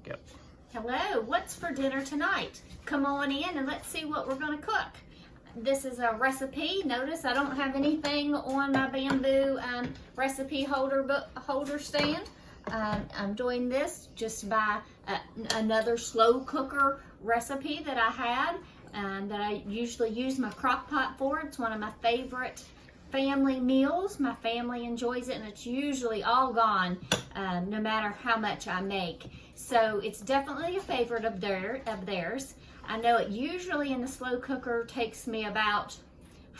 Yep. Hello, what's for dinner tonight? Come on in and let's see what we're going to cook. This is a recipe. Notice I don't have anything on my bamboo recipe holder stand. I'm doing this just by another slow cooker recipe that I had that I usually use my crock pot for. It's one of my favorite family meals. My family enjoys it, and it's usually all gone no matter how much I make. So it's definitely a favorite of theirs. I know it usually in the slow cooker takes me about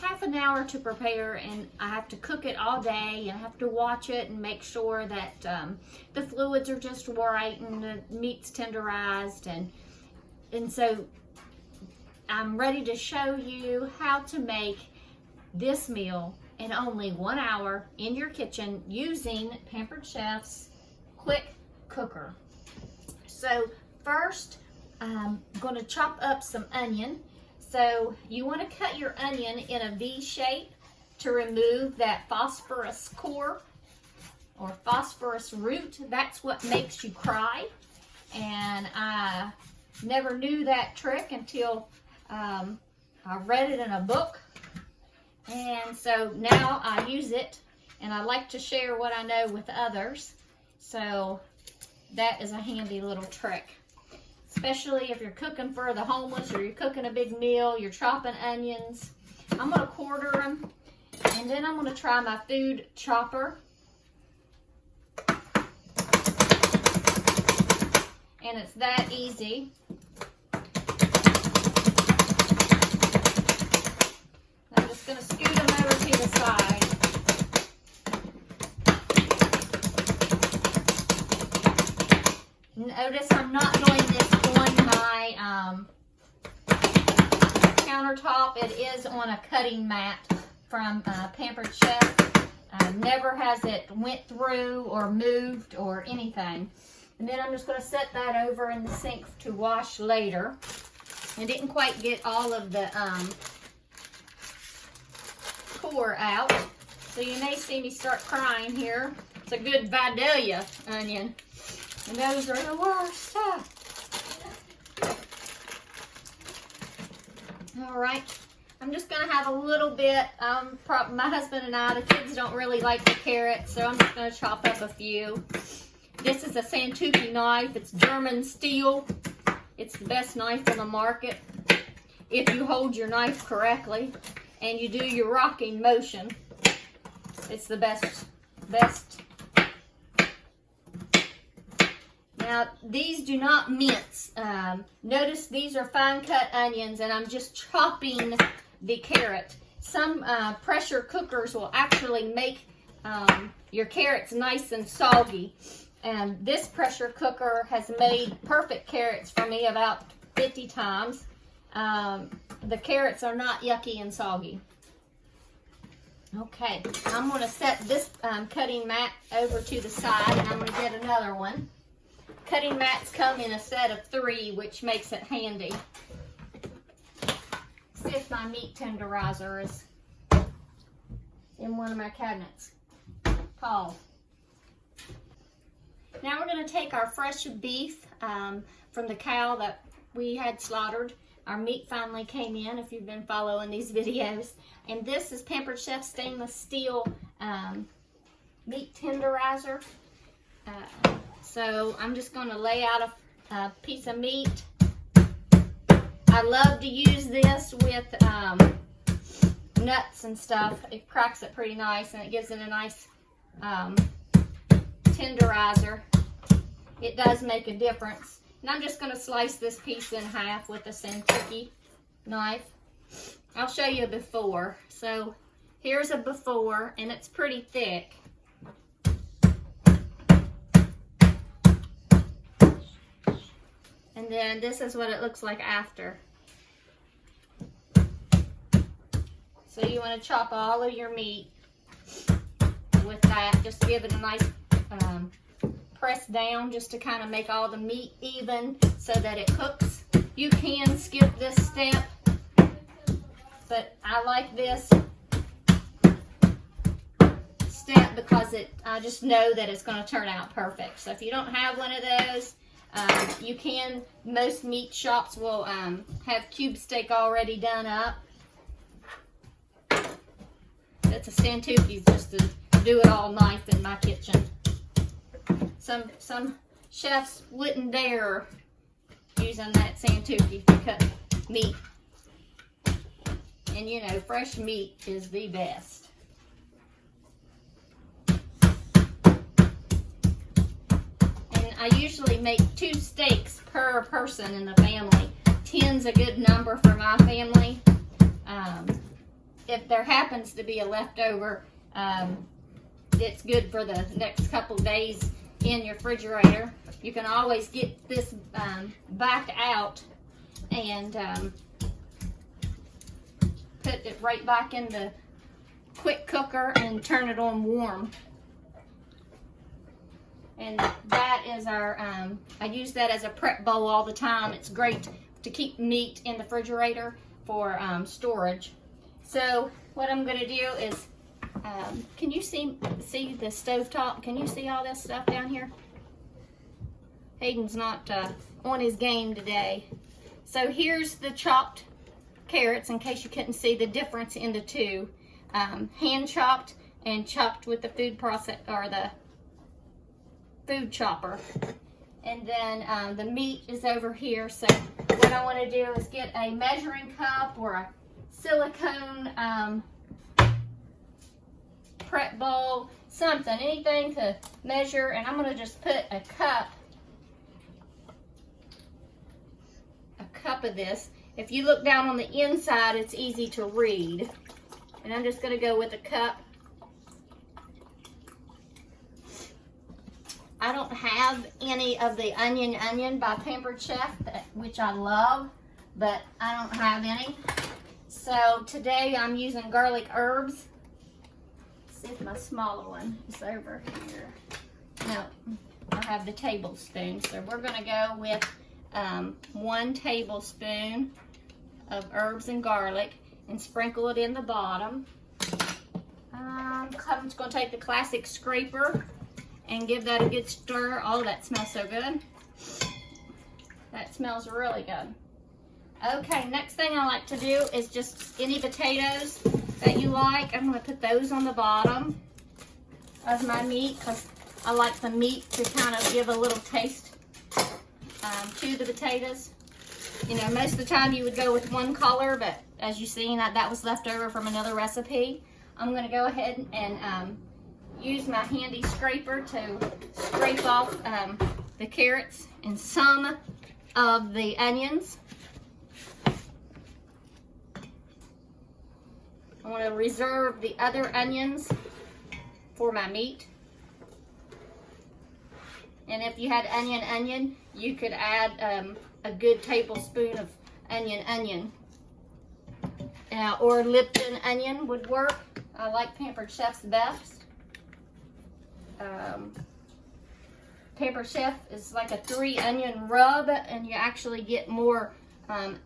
half an hour to prepare, and I have to cook it all day, and I have to watch it and make sure that the fluids are just right and the meat's tenderized, and so I'm ready to show you how to make this meal in only 1 hour in your kitchen using Pampered Chef's quick cooker. So first, I'm going to chop up some onion. So you want to cut your onion in a V shape to remove that phosphorus core or phosphorus root. That's what makes you cry. And I never knew that trick until I read it in a book. And so now I use it, and I like to share what I know with others. So that is a handy little trick. Especially if you're cooking for the homeless or you're cooking a big meal, you're chopping onions. I'm going to quarter them, and then I'm going to try my food chopper. And it's that easy. I'm just going to scoot them over to the side. Notice I'm not doing this on my countertop. It is on a cutting mat from Pampered Chef. Never has it went through or moved or anything. And then I'm just going to set that over in the sink to wash later. I didn't quite get all of the core out, so you may see me start crying here. It's a good Vidalia onion. And those are the worst. All right, I'm just gonna have a little bit. My husband and I, the kids don't really like the carrots, so I'm just gonna chop up a few. This is a Santuki knife. It's German steel. It's the best knife on the market if you hold your knife correctly and you do your rocking motion. It's the best. Now, these do not mince. Notice these are fine cut onions, and I'm just chopping the carrot. Some pressure cookers will actually make your carrots nice and soggy. And this pressure cooker has made perfect carrots for me about 50 times. The carrots are not yucky and soggy. Okay, I'm going to set this cutting mat over to the side, and I'm going to get another one. Cutting mats come in a set of 3, which makes it handy. See if my meat tenderizer is in one of my cabinets. Paul. Now we're going to take our fresh beef from the cow that we had slaughtered. Our meat finally came in, if you've been following these videos. And this is Pampered Chef stainless steel meat tenderizer. So I'm just going to lay out a piece of meat. I love to use this with nuts and stuff. It cracks it pretty nice, and it gives it a nice tenderizer. It does make a difference. And I'm just going to slice this piece in half with a Santuki knife. I'll show you a before. So here's a before, and it's pretty thick. And then this is what it looks like after. So you want to chop all of your meat with that. Just give it a nice press down just to kind of make all the meat even so that it cooks. You can skip this step, but I like this step because I just know that it's going to turn out perfect. So if you don't have one of those, Most meat shops will have cube steak already done up. It's a Santucci's just to do it all knife in my kitchen. Some chefs wouldn't dare using that Santucci to cut meat. And you know, fresh meat is the best. And I usually make 2 steaks per person in the family. 10's a good number for my family. If there happens to be a leftover, it's good for the next couple days in your refrigerator. You can always get this back out and put it right back in the quick cooker and turn it on warm. And that is our, I use that as a prep bowl all the time. It's great to keep meat in the refrigerator for storage. So what I'm going to do is, can you see the stovetop? Can you see all this stuff down here? Hayden's not on his game today. So here's the chopped carrots, in case you couldn't see the difference in the two. Hand chopped and chopped with the food process, or the food chopper. And then the meat is over here. So what I want to do is get a measuring cup or a silicone prep bowl, something, anything to measure, and I'm going to just put a cup of this. If you look down on the inside, it's easy to read. And I'm just going to go with a cup. I don't have any of the onion by Pampered Chef, which I love, but I don't have any. So today I'm using garlic herbs. Let's see if my smaller one is over here. No, I have the tablespoon. So we're going to go with 1 tablespoon of herbs and garlic and sprinkle it in the bottom. I'm just going to take the classic scraper and give that a good stir. Oh, that smells so good. That smells really good. Okay, next thing I like to do is just any potatoes that you like. I'm going to put those on the bottom of my meat because I like the meat to kind of give a little taste to the potatoes. You know, most of the time you would go with one color, but as you've seen, that was left over from another recipe. I'm going to go ahead and use my handy scraper to scrape off the carrots and some of the onions. I want to reserve the other onions for my meat. And if you had onion, you could add a good tablespoon of onion. Or Lipton onion would work. I like Pampered Chef's best. Pampered Chef is like a 3-onion rub, and you actually get more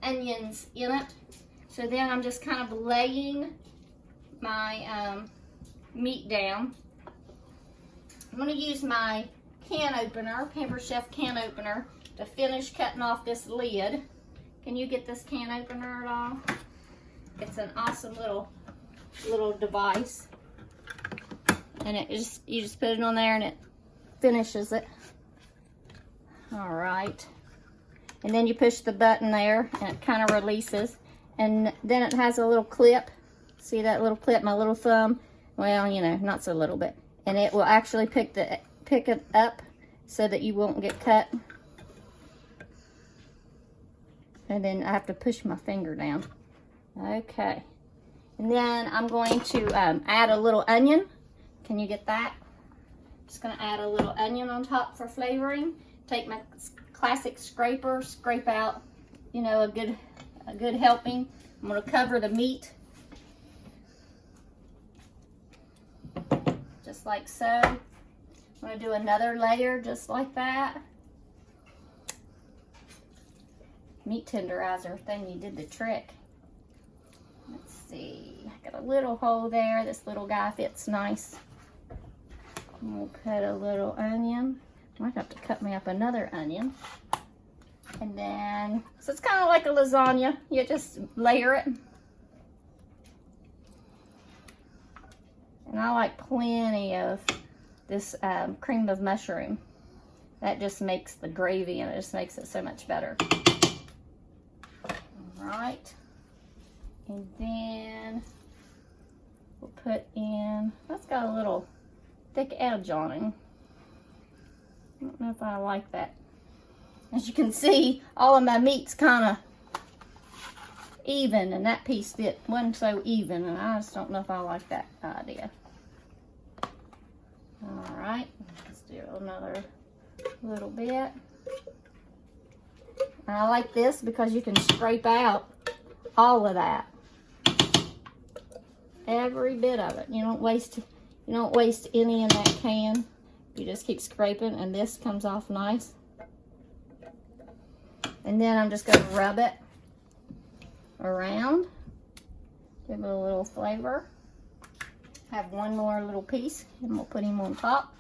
onions in it. So then I'm just kind of laying my meat down. I'm going to use my can opener, Pampered Chef can opener, to finish cutting off this lid. Can you get this can opener at all? It's an awesome little device. And you just put it on there and it finishes it. All right. And then you push the button there and it kind of releases. And then it has a little clip. See that little clip, my little thumb? Well, you know, not so little bit. And it will actually pick it up so that you won't get cut. And then I have to push my finger down. Okay. And then I'm going to add a little onion. Can you get that? Just going to add a little onion on top for flavoring. Take my classic scraper, scrape out, you know, a good helping. I'm going to cover the meat. Just like so. I'm going to do another layer just like that. Meat tenderizer thing, you did the trick. Let's see. I got a little hole there. This little guy fits nice. We'll cut a little onion. Might have to cut me up another onion. And then, so it's kind of like a lasagna. You just layer it. And I like plenty of this cream of mushroom. That just makes the gravy, and it just makes it so much better. All right. And then we'll put in, that's got a little thick edge on it. I don't know if I like that. As you can see, all of my meat's kind of even, and that piece wasn't so even, and I just don't know if I like that idea. All right, let's do another little bit. And I like this because you can scrape out all of that. Every bit of it. You don't waste any in that can. You just keep scraping, and this comes off nice. And then I'm just going to rub it around. Give it a little flavor. Have one more little piece, and we'll put him on top.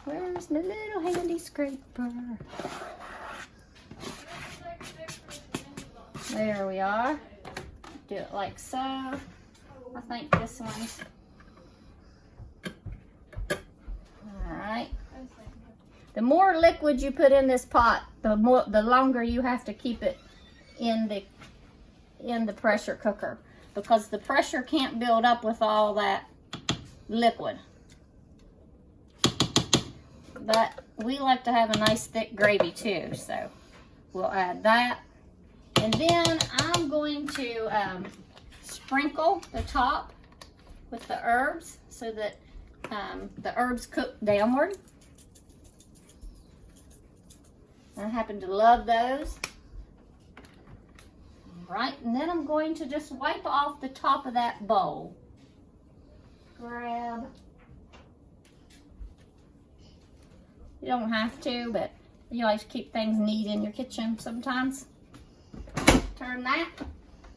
Where's my little handy scraper? There we are. Do it like so. I think this one's... Alright. The more liquid you put in this pot, the longer you have to keep it in the pressure cooker, because the pressure can't build up with all that liquid. But we like to have a nice thick gravy too, so we'll add that. And then I'm going to sprinkle the top with the herbs so that the herbs cook downward. I happen to love those. All right, and then I'm going to just wipe off the top of that bowl. Grab. You don't have to, but you like to keep things neat in your kitchen sometimes. Turn that,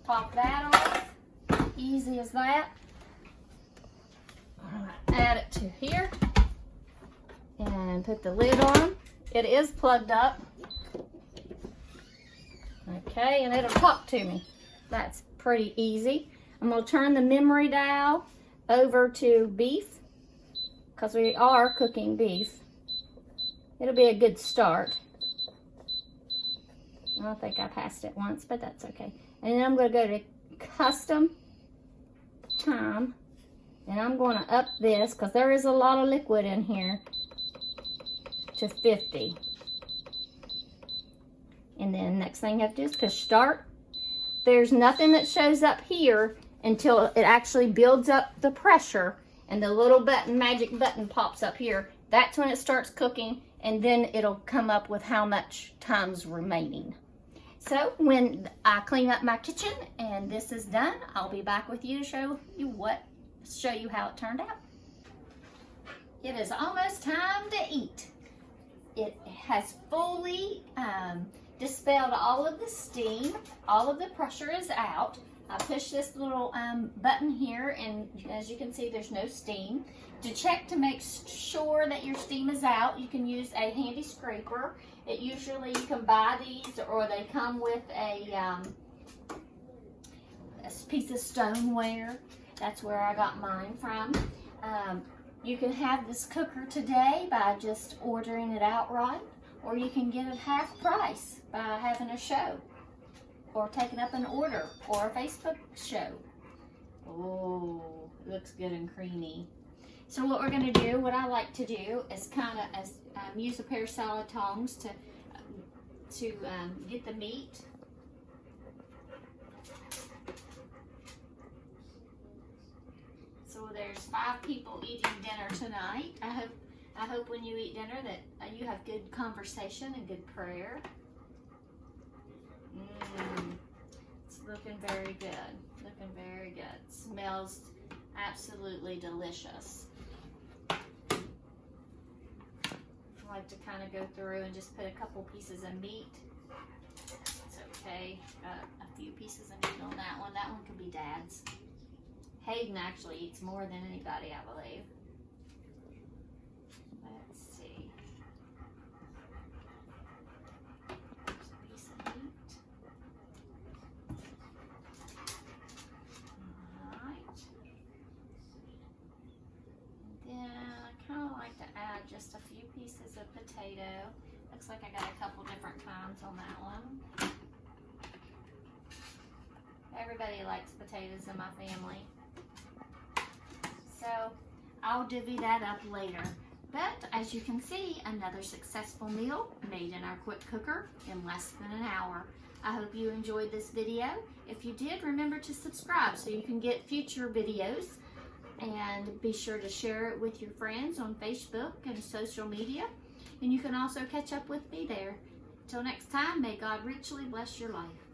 pop that off. Easy as that. Add it to here and put the lid on. It is plugged up. Okay, and it'll talk to me. That's pretty easy. I'm going to turn the memory dial over to beef, because we are cooking beef. It'll be a good start. I don't think I passed it once, but that's okay. And then I'm going to go to custom time, and I'm going to up this, because there is a lot of liquid in here, to 50. And then next thing you have to do is push start. There's nothing that shows up here until it actually builds up the pressure, and the little button, magic button, pops up here. That's when it starts cooking, and then it'll come up with how much time's remaining. So when I clean up my kitchen and this is done, I'll be back with you to show you how it turned out. It is almost time to eat. It has fully dispelled all of the steam. All of the pressure is out. I push this little button here, and as you can see, there's no steam. To check to make sure that your steam is out, you can use a handy scraper. Usually you can buy these, or they come with a piece of stoneware. That's where I got mine from. You can have this cooker today by just ordering it outright, or you can get it half price by having a show, or taking up an order, or a Facebook show. Oh, looks good and creamy. So what we're going to do, what I like to do, is kind of use a pair of salad tongs to get the meat. So there's 5 people eating dinner tonight. I hope when you eat dinner that you have good conversation and good prayer. It's looking very good. Looking very good. Smells absolutely delicious. I like to kind of go through and just put a couple pieces of meat. It's okay. A few pieces of meat on that one. That one could be Dad's. Hayden actually eats more than anybody, I believe. Let's see. just a few pieces of potato. Looks like I got a couple different kinds on that one. Everybody likes potatoes in my family. So I'll divvy that up later. But as you can see, another successful meal made in our quick cooker in less than an hour. I hope you enjoyed this video. If you did, remember to subscribe so you can get future videos. And be sure to share it with your friends on Facebook and social media. And you can also catch up with me there. Till next time, may God richly bless your life.